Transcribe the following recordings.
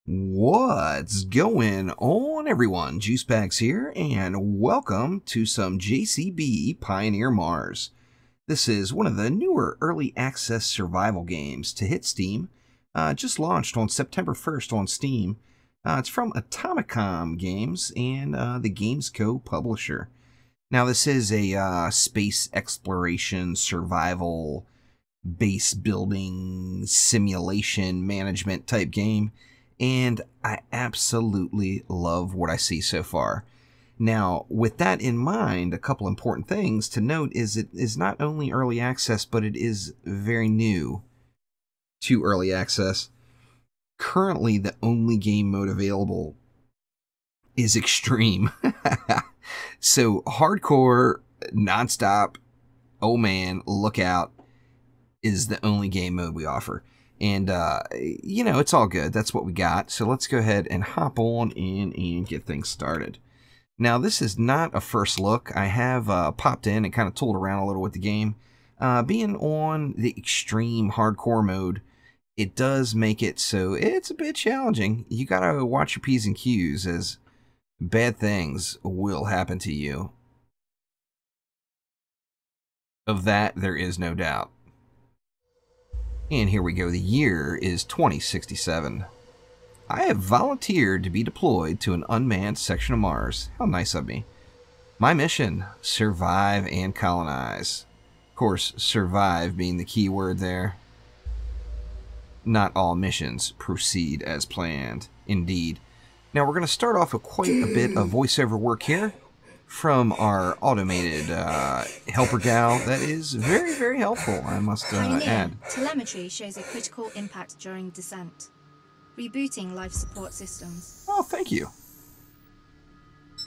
What's going on, everyone? Juicebags here, and welcome to some JCB Pioneer Mars. This is one of the newer early access survival games to hit Steam. Just launched on September 1st on Steam. It's from Atomicom Games and the Games Co. publisher. Now, this is a space exploration, survival, base building, simulation management type game. And I absolutely love what I see so far. Now, with that in mind, a couple important things to note is it is not only early access, but it is very new to early access. Currently, the only game mode available is Extreme. So, hardcore, nonstop, oh man, look out, is the only game mode we offer. And, you know, it's all good. That's what we got. So let's go ahead and hop on in and get things started. Now, this is not a first look. I have popped in and kind of tooled around a little with the game. Being on the extreme hardcore mode, it does make it so it's a bit challenging. You got to watch your P's and Q's, as bad things will happen to you. Of that, there is no doubt. And here we go. The year is 2067. I have volunteered to be deployed to an unmanned section of Mars. How nice of me. My mission, survive and colonize. Of course, survive being the key word there. Not all missions proceed as planned. Indeed. Now we're going to start off with quite a bit of voiceover work here from our automated helper gal. That is very, very helpful, I must add. Telemetry shows a critical impact during descent. Rebooting life support systems. Oh, thank you.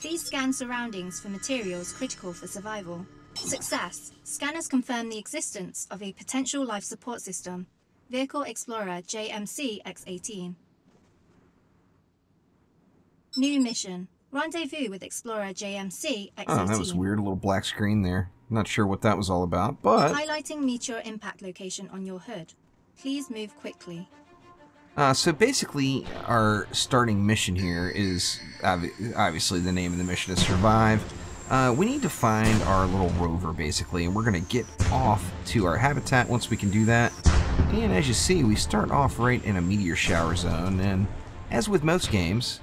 Please scan surroundings for materials critical for survival. Success. Scanners confirm the existence of a potential life support system. Vehicle Explorer JMC X18. New mission. Rendezvous with Explorer JMC X18. Oh, that was weird. A little black screen there. Not sure what that was all about, but... Highlighting meteor impact location on your hood. Please move quickly. So basically, our starting mission here is... obviously, the name of the mission is Survive. We need to find our little rover, basically, and we're going to get off to our habitat once we can do that. And as you see, we start off right in a meteor shower zone, and as with most games,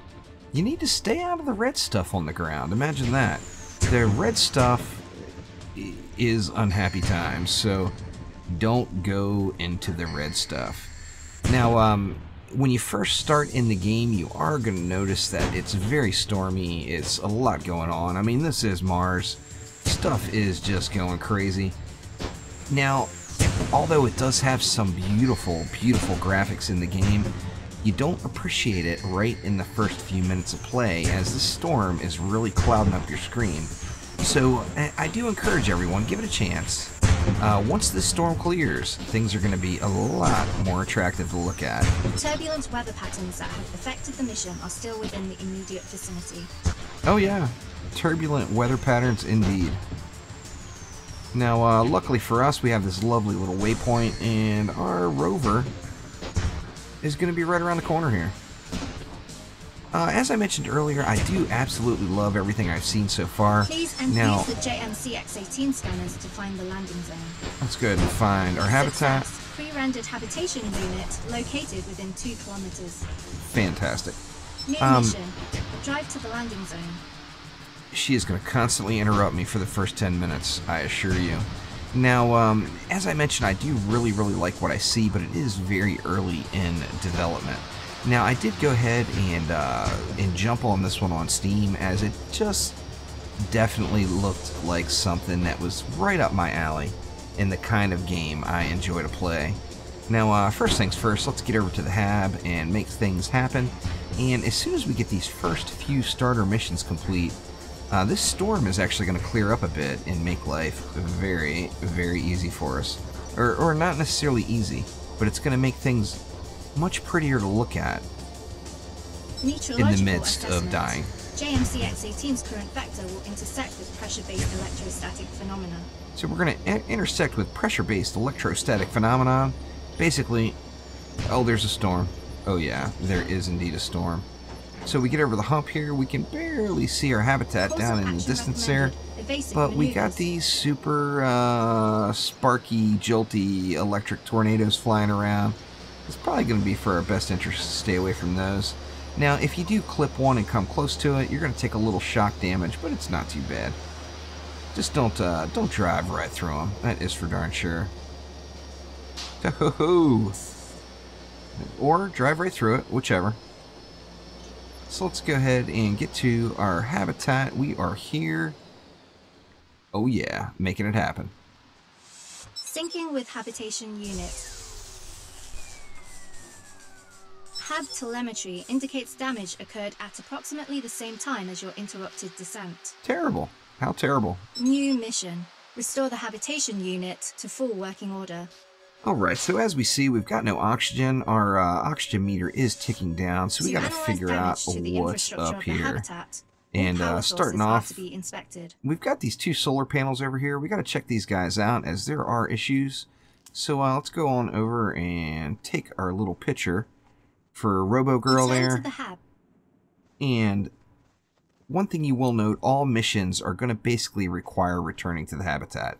you need to stay out of the red stuff on the ground. Imagine that. The red stuff is unhappy times, so don't go into the red stuff. Now, when you first start in the game, you are going to notice that it's very stormy. It's a lot going on. I mean, this is Mars. Stuff is just going crazy. Now, although it does have some beautiful, beautiful graphics in the game, you don't appreciate it right in the first few minutes of play, as the storm is really clouding up your screen. So I do encourage everyone, give it a chance. Once the storm clears, things are going to be a lot more attractive to look at. Turbulent weather patterns that have affected the mission are still within the immediate vicinity. Oh yeah, turbulent weather patterns indeed. Now, luckily for us, we have this lovely little waypoint, and our rover is going to be right around the corner here. As I mentioned earlier, I do absolutely love everything I've seen so far. Please use the JMC X18 scanners to find the landing zone. Let's go ahead and find our habitat. Pre-rendered habitation unit located within 2 kilometers. Fantastic. New mission. Drive to the landing zone. She is going to constantly interrupt me for the first 10 minutes, I assure you. Now, as I mentioned, I do really, really like what I see, but it is very early in development. Now, I did go ahead and jump on this one on Steam, as it just definitely looked like something that was right up my alley in the kind of game I enjoy to play. Now, first things first, let's get over to the hab and make things happen. And as soon as we get these first few starter missions complete, this storm is actually going to clear up a bit and make life very, very easy for us. Or not necessarily easy, but it's going to make things much prettier to look at in the midst of dying. JMC X18's current vector will intersect with pressure-based electrostatic phenomena. So we're going to intersect with pressure-based electrostatic phenomenon. Basically, oh, there's a storm. Oh yeah, there is indeed a storm. So we get over the hump here, we can barely see our habitat down in the distance there. But we got these super sparky, jolty electric tornadoes flying around. It's probably going to be for our best interest to stay away from those. Now, if you do clip one and come close to it, you're going to take a little shock damage, but it's not too bad. Just don't drive right through them. That is for darn sure. Ho-ho-ho! Or drive right through it, whichever. So let's go ahead and get to our habitat. We are here. Oh yeah, making it happen. Syncing with habitation unit. HAB telemetry indicates damage occurred at approximately the same time as your interrupted descent. Terrible. How terrible. New mission. Restore the habitation unit to full working order. Alright, so as we see, we've got no oxygen. Our oxygen meter is ticking down, so we got to figure out what's up here. And starting off, we've got these two solar panels over here. We got to check these guys out as there are issues. So let's go on over and take our little picture for Robo Girl there. And one thing you will note, all missions are going to basically require returning to the habitat.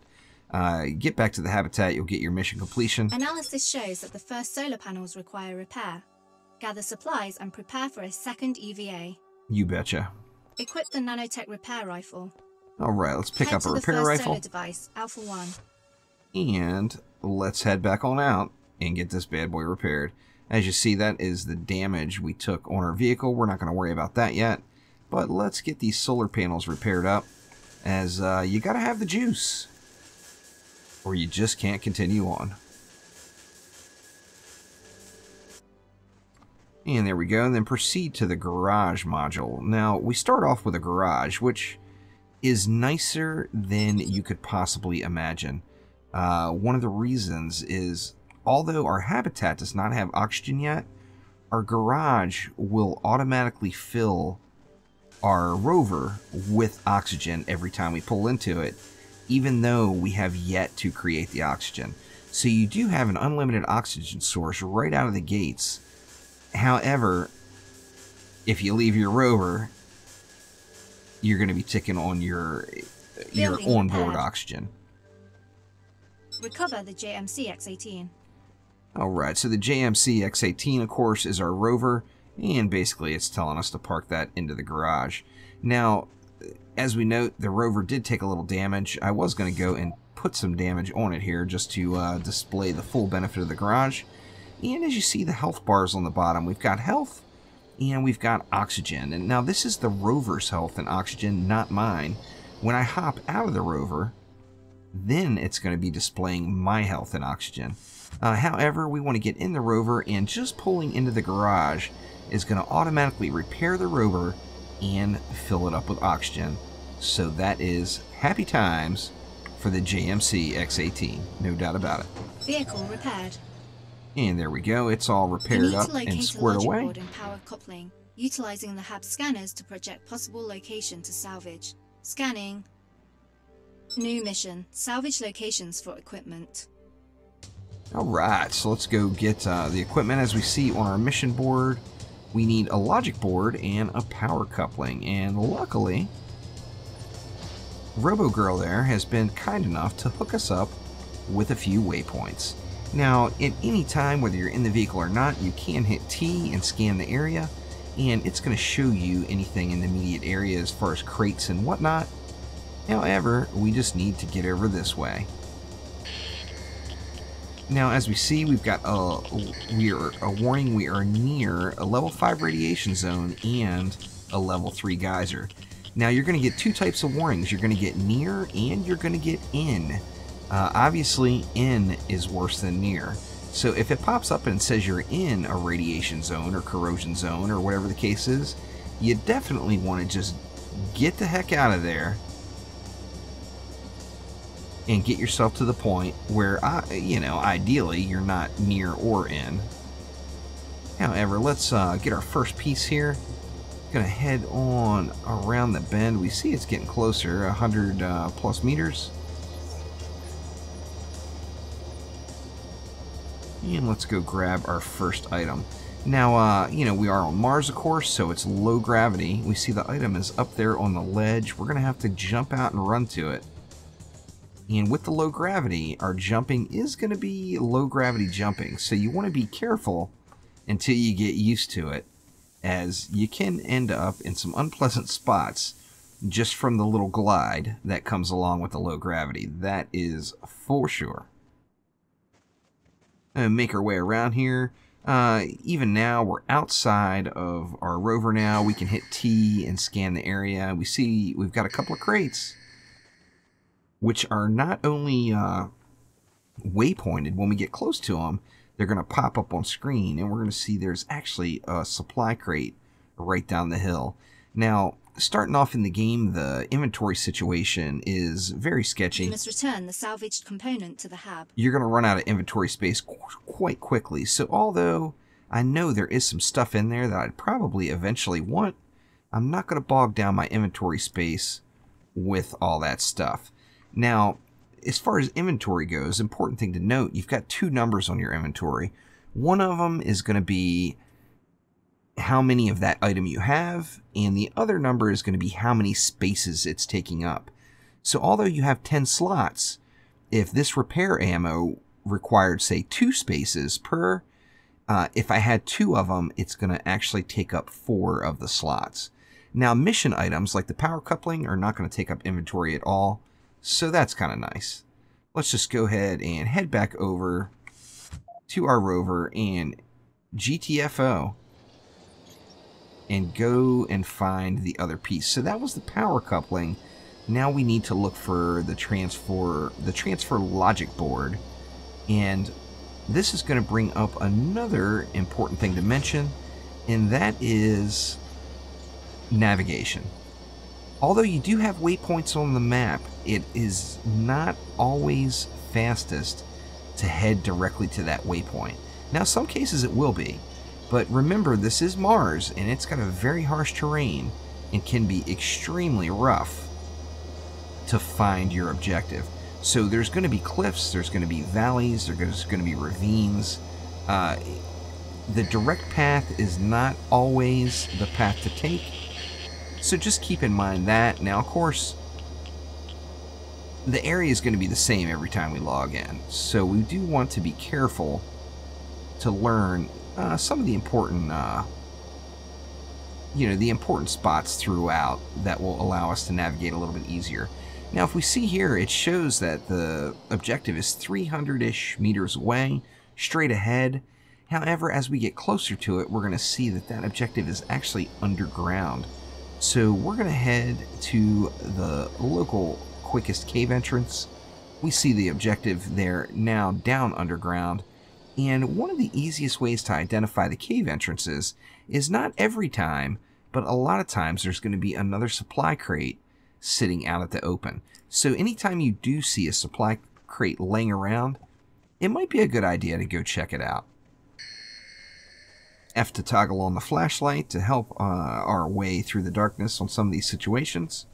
Get back to the habitat, you'll get your mission completion. Analysis shows that the first solar panels require repair. Gather supplies and prepare for a second EVA. You betcha. Equip the nanotech repair rifle. Alright, let's pick up a repair rifle. Solar device, Alpha 1. And let's head back on out and get this bad boy repaired. As you see, that is the damage we took on our vehicle. We're not going to worry about that yet. But let's get these solar panels repaired up, as you got to have the juice, or you just can't continue on. And there we go. And then proceed to the garage module. Now, we start off with a garage, which is nicer than you could possibly imagine. One of the reasons is, although our habitat does not have oxygen yet, our garage will automatically fill our rover with oxygen every time we pull into it, even though we have yet to create the oxygen. So you do have an unlimited oxygen source right out of the gates. However, if you leave your rover, you're going to be ticking on your onboard oxygen. Recover the JMC X18. Alright, so the JMC X18, of course, is our rover, and basically it's telling us to park that into the garage. Now, as we note, the rover did take a little damage. I was going to go and put some damage on it here just to display the full benefit of the garage. And as you see, the health bars on the bottom, we've got health and we've got oxygen. And now this is the rover's health and oxygen, not mine. When I hop out of the rover, then it's going to be displaying my health and oxygen. However, we want to get in the rover, and just pulling into the garage is going to automatically repair the rover and fill it up with oxygen. So that is happy times for the JMC X18, no doubt about it. Vehicle repaired. And there we go, it's all repaired up and squared away. And power coupling, utilizing the HAB scanners to project possible location to salvage. Scanning. New mission, salvage locations for equipment. Alright, so let's go get the equipment. As we see on our mission board, we need a logic board and a power coupling. And luckily, Robo Girl there has been kind enough to hook us up with a few waypoints. Now, at any time, whether you're in the vehicle or not, you can hit T and scan the area, and it's going to show you anything in the immediate area as far as crates and whatnot. However, we just need to get over this way. Now, as we see, we've got a warning. We are near a level 5 radiation zone and a level 3 geyser. Now, you're going to get two types of warnings. You're going to get near and you're going to get in. Obviously, in is worse than near. So if it pops up and says you're in a radiation zone or corrosion zone or whatever the case is, you definitely want to just get the heck out of there and get yourself to the point where, ideally you're not near or in. However, let's get our first piece here. Gonna head on around the bend. We see it's getting closer, 100 plus meters. And let's go grab our first item. Now, you know, we are on Mars, of course, so it's low gravity. We see the item is up there on the ledge. We're gonna have to jump out and run to it. And with the low gravity, our jumping is gonna be low gravity jumping. So you want to be careful until you get used to it, as you can end up in some unpleasant spots just from the little glide that comes along with the low gravity. That is for sure. And make our way around here. Even now, we're outside of our rover now. We can hit T and scan the area. We see we've got a couple of crates, which are not only waypointed. When we get close to them, they're going to pop up on screen, and we're going to see there's actually a supply crate right down the hill. Now, starting off in the game, the inventory situation is very sketchy. You must return the salvaged component to the hab. You're going to run out of inventory space quite quickly. So although I know there is some stuff in there that I'd probably eventually want, I'm not going to bog down my inventory space with all that stuff. Now, as far as inventory goes, important thing to note, you've got two numbers on your inventory. One of them is going to be how many of that item you have, and the other number is going to be how many spaces it's taking up. So although you have 10 slots, if this repair ammo required, say, 2 spaces per, if I had 2 of them, it's going to actually take up 4 of the slots. Now, mission items like the power coupling are not going to take up inventory at all, so that's kind of nice. Let's just go ahead and head back over to our rover and GTFO and go and find the other piece. So that was the power coupling. Now we need to look for the transfer logic board, and this is going to bring up another important thing to mention, and that is navigation. Although you do have waypoints on the map, it is not always fastest to head directly to that waypoint. Now, some cases it will be, but remember, this is Mars, and it's got a very harsh terrain and can be extremely rough to find your objective. So there's going to be cliffs, there's going to be valleys, there's going to be ravines. The direct path is not always the path to take. So just keep in mind that. Now, of course, the area is going to be the same every time we log in. So we do want to be careful to learn some of the important, the important spots throughout that will allow us to navigate a little bit easier. Now, if we see here, it shows that the objective is 300-ish meters away, straight ahead. However, as we get closer to it, we're going to see that that objective is actually underground. So we're going to head to the local quickest cave entrance. We see the objective there now down underground. And one of the easiest ways to identify the cave entrances is not every time, but a lot of times there's going to be another supply crate sitting out at the open. So anytime you do see a supply crate laying around, it might be a good idea to go check it out. F to toggle on the flashlight to help our way through the darkness on some of these situations.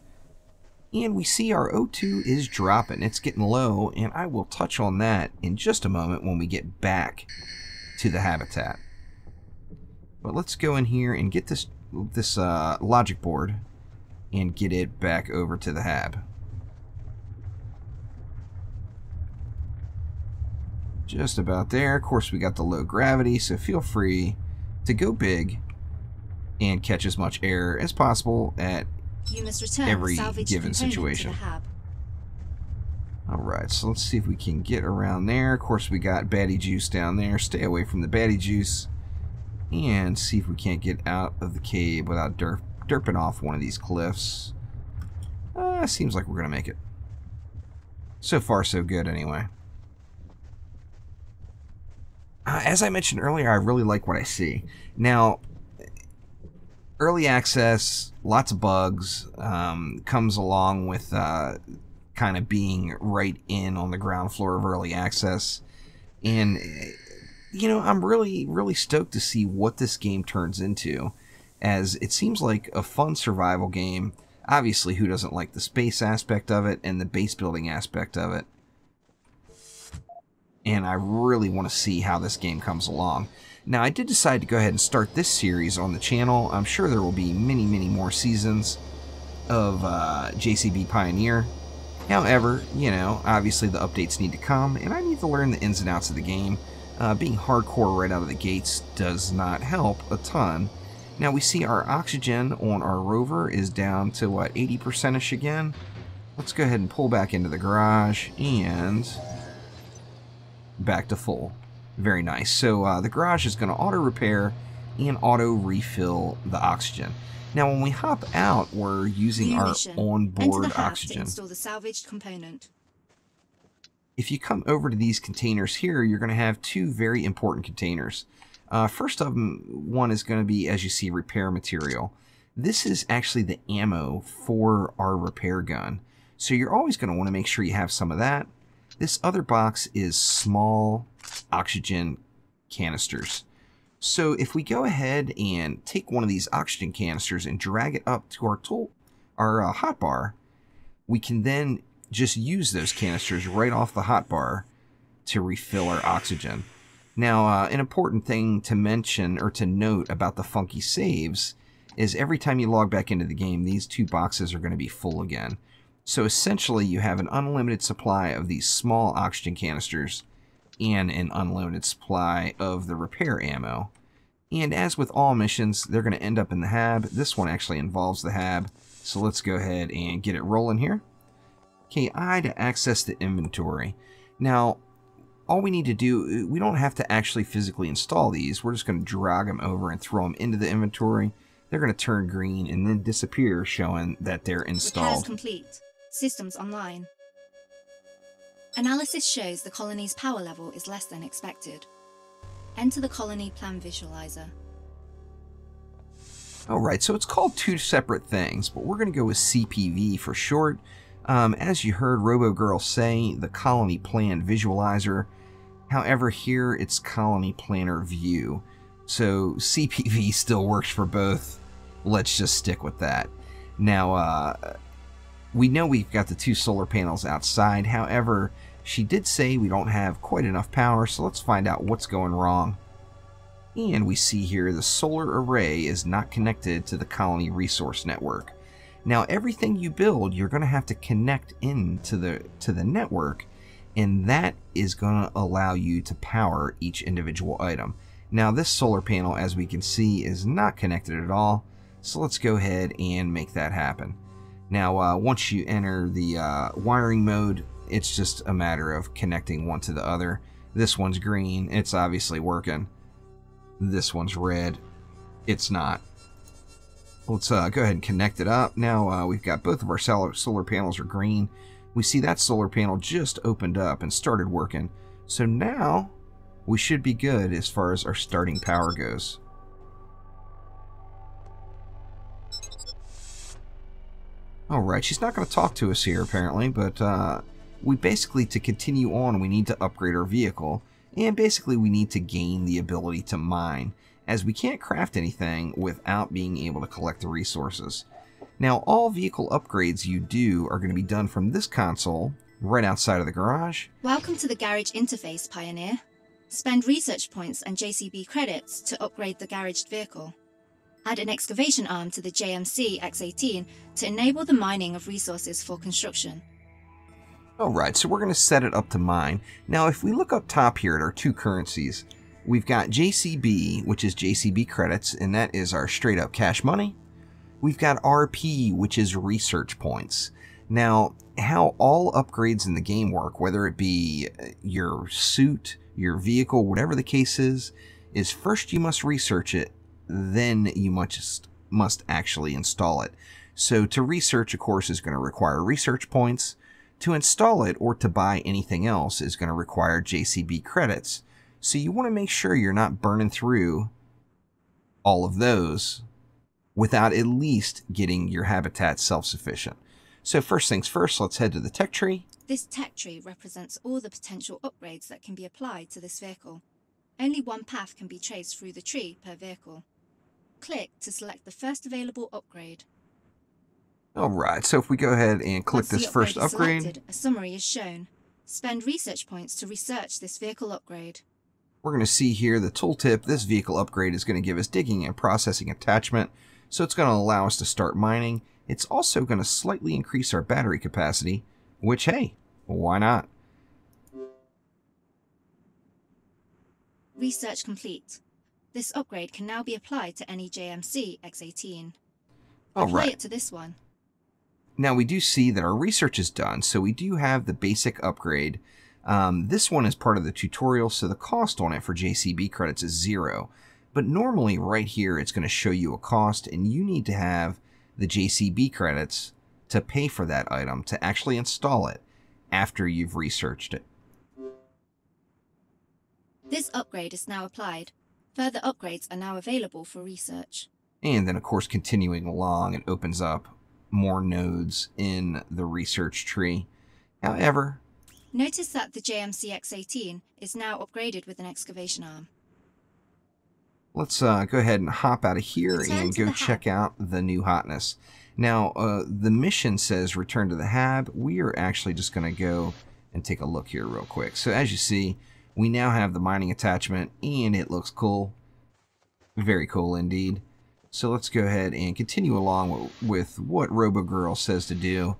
And we see our O2 is dropping. It's getting low, and I will touch on that in just a moment when we get back to the habitat. But let's go in here and get this logic board and get it back over to the hab. Just about there. Of course, we got the low gravity, so feel free to go big and catch as much air as possible at every given situation. Alright, so let's see if we can get around there. Of course, we got baddie juice down there. Stay away from the baddie juice. And see if we can't get out of the cave without derping off one of these cliffs. Seems like we're going to make it. So far, so good anyway. As I mentioned earlier, I really like what I see. Now, early access, lots of bugs, comes along with kind of being right in on the ground floor of early access. And, I'm really, really stoked to see what this game turns into as it seems like a fun survival game. Obviously, who doesn't like the space aspect of it and the base building aspect of it? And I really want to see how this game comes along. Now, I did decide to go ahead and start this series on the channel. I'm sure there will be many, many more seasons of JCB Pioneer. However, you know, obviously the updates need to come, and I need to learn the ins and outs of the game. Being hardcore right out of the gates does not help a ton. Now, we see our oxygen on our rover is down to, what, 80%-ish again? Let's go ahead and pull back into the garage, and back to full. Very nice. So the garage is going to auto-repair and auto-refill the oxygen. Now, when we hop out, we're using our onboard oxygen. To install the salvaged component. If you come over to these containers here, you're going to have two very important containers. First of them, one is going to be, as you see, repair material. This is actually the ammo for our repair gun. So you're always going to want to make sure you have some of that. This other box is small oxygen canisters. So if we go ahead and take one of these oxygen canisters and drag it up to our hotbar, we can then just use those canisters right off the hotbar to refill our oxygen. Now, an important thing to mention or to note about the funky saves is every time you log back into the game, these two boxes are going to be full again. So essentially, you have an unlimited supply of these small oxygen canisters and an unlimited supply of the repair ammo. And as with all missions, they're going to end up in the hab. This one actually involves the hab, so let's go ahead and get it rolling here. Okay, I to access the inventory. Now, all we need to do, we don't have to actually physically install these. We're just going to drag them over and throw them into the inventory. They're going to turn green and then disappear, showing that they're installed. Repairs complete. Systems online. Analysis shows the colony's power level is less than expected. Enter the colony plan visualizer. Alright, so it's called two separate things, but we're going to go with CPV for short. As you heard RoboGirl say, the colony plan visualizer. However, here it's colony planner view. So CPV still works for both. Let's just stick with that. Now, we know we've got the two solar panels outside. However, she did say we don't have quite enough power, so let's find out what's going wrong. And we see here the solar array is not connected to the colony resource network. Now, everything you build, you're going to have to connect into the network, and that is going to allow you to power each individual item. Now, this solar panel, as we can see, is not connected at all, so let's go ahead and make that happen. Now, once you enter the wiring mode, it's just a matter of connecting one to the other. This one's green, it's obviously working. This one's red, it's not. Let's go ahead and connect it up. Now we've got both of our solar panels are green. We see that solar panel just opened up and started working. So now we should be good as far as our starting power goes. Alright, she's not going to talk to us here apparently, but we basically, to continue on, we need to upgrade our vehicle. And basically we need to gain the ability to mine, as we can't craft anything without being able to collect the resources. Now, all vehicle upgrades you do are going to be done from this console, right outside of the garage. Welcome to the garage interface, Pioneer. Spend research points and JCB credits to upgrade the garaged vehicle. Add an excavation arm to the JMC X18 to enable the mining of resources for construction. Alright, so we're going to set it up to mine. Now, if we look up top here at our two currencies, we've got JCB, which is JCB credits, and that is our straight up cash money. We've got RP, which is research points. Now, how all upgrades in the game work, whether it be your suit, your vehicle, whatever the case is first you must research it, then you must actually install it. So to research, of course, is going to require research points. To install it or to buy anything else is going to require JCB credits. So you want to make sure you're not burning through all of those without at least getting your habitat self-sufficient. So first things first, let's head to the tech tree. This tech tree represents all the potential upgrades that can be applied to this vehicle. Only one path can be traced through the tree per vehicle. click to select the first available upgrade. Alright, so if we go ahead and click this first upgrade, selected, a summary is shown. Spend research points to research this vehicle upgrade. we're going to see here the tooltip. This vehicle upgrade is going to give us digging and processing attachment, so it's going to allow us to start mining. It's also going to slightly increase our battery capacity, which, hey, why not? Research complete. This upgrade can now be applied to any JMC X18. Apply it to this one. Now we do see that our research is done, so we do have the basic upgrade. This one is part of the tutorial, so the cost on it for JCB credits is 0. But normally right here it's going to show you a cost, and you need to have the JCB credits to pay for that item, to actually install it after you've researched it. This upgrade is now applied. Further upgrades are now available for research. And then of course continuing along, it opens up more nodes in the research tree. However, notice that the JMC X18 is now upgraded with an excavation arm. Let's go ahead and hop out of here and go check out the new hotness. Now, the mission says return to the hab. We are actually just going to go and take a look here real quick. So as you see, we now have the mining attachment, and it looks cool. Very cool indeed. So let's go ahead and continue along with what RoboGirl says to do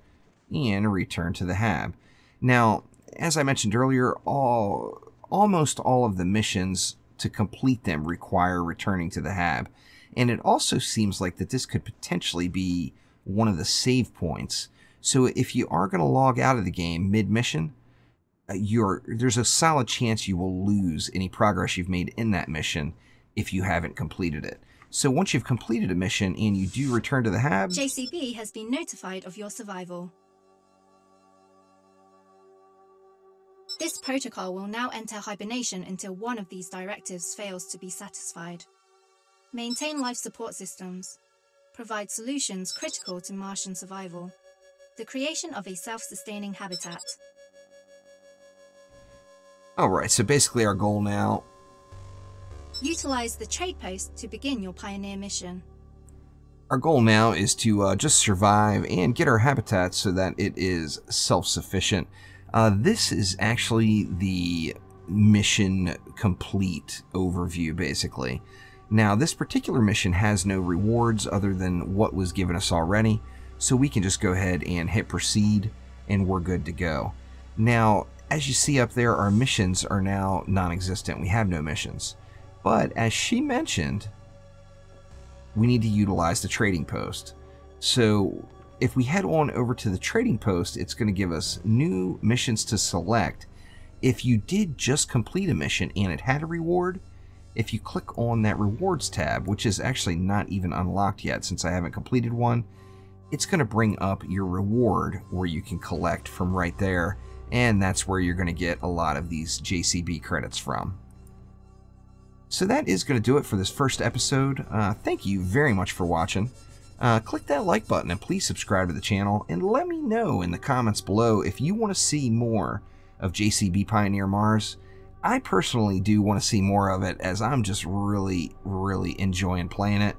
and return to the hab. Now, as I mentioned earlier, almost all of the missions to complete them require returning to the hab. And it also seems like that this could potentially be one of the save points. So if you are going to log out of the game mid-mission, there's a solid chance you will lose any progress you've made in that mission if you haven't completed it. So once you've completed a mission and you do return to the hab, JCB has been notified of your survival. This protocol will now enter hibernation until one of these directives fails to be satisfied. Maintain life support systems. Provide solutions critical to Martian survival. The creation of a self-sustaining habitat. Alright, so basically our goal now, utilize the trade post to begin your pioneer mission. Our goal now is to just survive and get our habitat so that it is self-sufficient. This is actually the mission complete overview, basically. Now, this particular mission has no rewards other than what was given us already, so we can just go ahead and hit proceed, and we're good to go. Now, as you see up there, our missions are now non-existent. We have no missions. But as she mentioned, we need to utilize the trading post. So if we head on over to the trading post, it's going to give us new missions to select. If you did just complete a mission and it had a reward, if you click on that rewards tab, which is actually not even unlocked yet since I haven't completed one, it's going to bring up your reward where you can collect from right there, and that's where you're going to get a lot of these JCB credits from. So that is going to do it for this first episode. Thank you very much for watching. Click that like button and please subscribe to the channel, and let me know in the comments below if you want to see more of JCB Pioneer Mars. I personally do want to see more of it, as I'm just really enjoying playing it.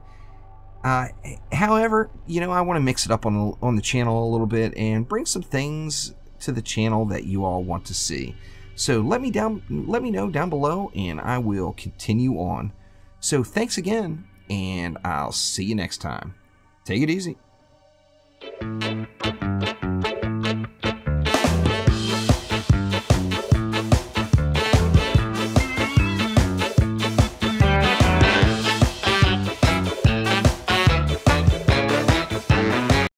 However, you know, I want to mix it up on the channel a little bit and bring some things to the channel that you all want to see. So let me know down below, and I will continue on. So thanks again, and I'll see you next time. Take it easy.